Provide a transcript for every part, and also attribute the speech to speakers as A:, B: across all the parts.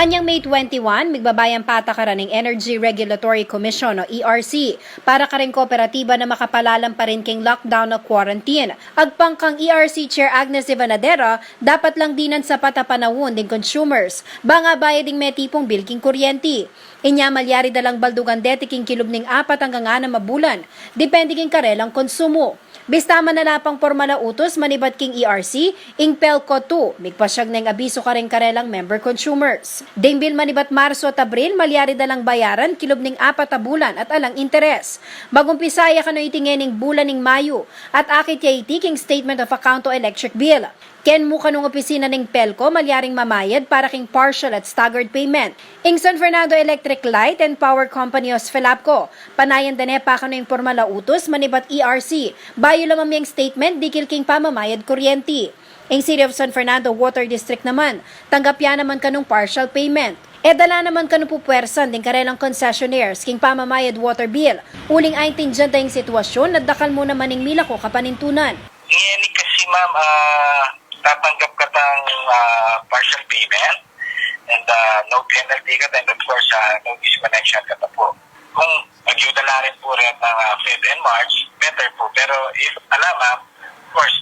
A: Anyang May 21, migbabayang patakaran ng Energy Regulatory Commission o ERC para karing kooperatiba na makapalalam pa rin king lockdown o quarantine. Agpangkang ERC Chair Agnes Ivanadera, dapat lang dinan sa patapanawon din consumers. Banga bayad ding may tipong bilking kuryente. Inya malyari dalang baldugan deti king kilub ning 4 hanggang 6 mabulan. Depende king karelang konsumo. Bista manalapang formala utos manibat king ERC, ing Pelco 2, migpasyag ng abiso karing karelang member consumers. Dimbil manibat Marso at Abril, malyari dalang bayaran, kilob ning 4 bulan at alang interes. Bagumpisaya kano itingin ning bulan ning Mayo, at akit ya king statement of account o electric bill. Ken mo kanong opisina ning Pelco, malyaring mamayad para king partial at staggered payment. Ing San Fernando Electric Light and Power Company o SFELAPCO, panayan dane pa kano yung formala utos manibat ERC. Bayo lamang miyang statement, dikil king pamamayad kuryente. Ing City of San Fernando Water District naman, tanggapya naman kanong partial payment. Dala naman kanong pupwersan din karelang concessionaires king pamamayad water bill. Uling ay tindiyan tayong sitwasyon, nadakal mo naman ning mila ko kapanintunan.
B: Ngini kasi ma'am, tatanggap ka tang partial payment and no penalty ka and of course no disconnection ka ta po. Kung magyudala rin po rin ng Feb and March, better po. Pero if alam ma'am, of course,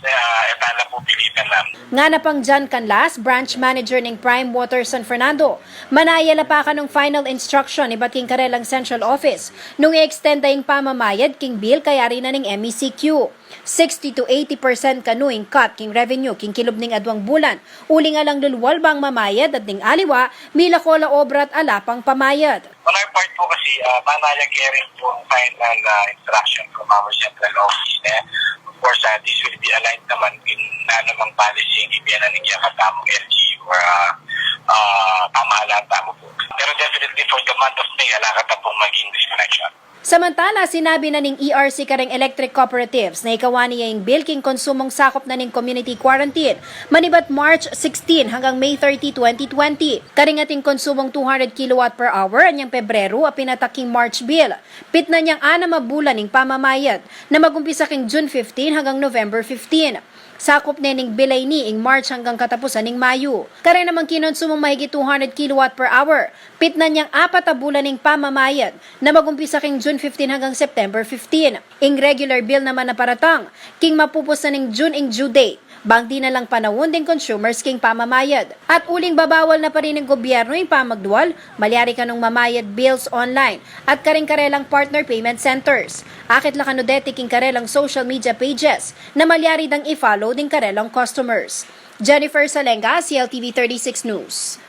B: etala po pilitan lang.
A: Nga na pang John Canlas, branch manager ng Prime Water San Fernando, manayala pa ka ng final instruction ni Bating Karelang Central Office nung i-extend yung pamamayad king bill kaya rin na ng MECQ. 60 to 80% kanuing cut king revenue king kilob ning adwang bulan. Uli nga lang lulwal bang mamayad at ning aliwa, mila kola obra at alapang pamayad.
B: On our part po kasi, manayag po ang final instruction from our central office. Of course, this will be aligned naman in namang policy ng ibiyanan ng katamong LGU or pamahalaan tamo po. Pero definitely for the month of May, alakata pong maging disconnection.
A: Samantala, sinabi na ning ERC kareng electric cooperatives na ikawan niya yung bilking konsumong sakop na ning community quarantine manibat March 16 hanggang May 30, 2020. Karing ating konsumong 200 kilowatt per hour anyang Pebrero a pinataking March bill. Pit na niyang 6 mabulan ning pamamayad na magumpisa king June 15 hanggang November 15. Sakop nening bilay ni ing March hanggang katapusan ning Mayo. Kare namang kinonsumong mahigit 200 kilowatt per hour. Pit na niyang 4 bulan ning pamamayad na magumpisa king June 15 hanggang September 15. Ing regular bill naman na paratang, king mapupos na ning June ing due date. Bang di na lang panahon din consumers king pamamayad. At uling babawal na pa rin ng gobyerno yung pamagdual, malyari ka nung mamayad bills online at karing karelang partner payment centers. Akit la kanudeti king karelang social media pages na malyari dang i-follow din karelang customers. Jennifer Salenga, CLTV 36 News.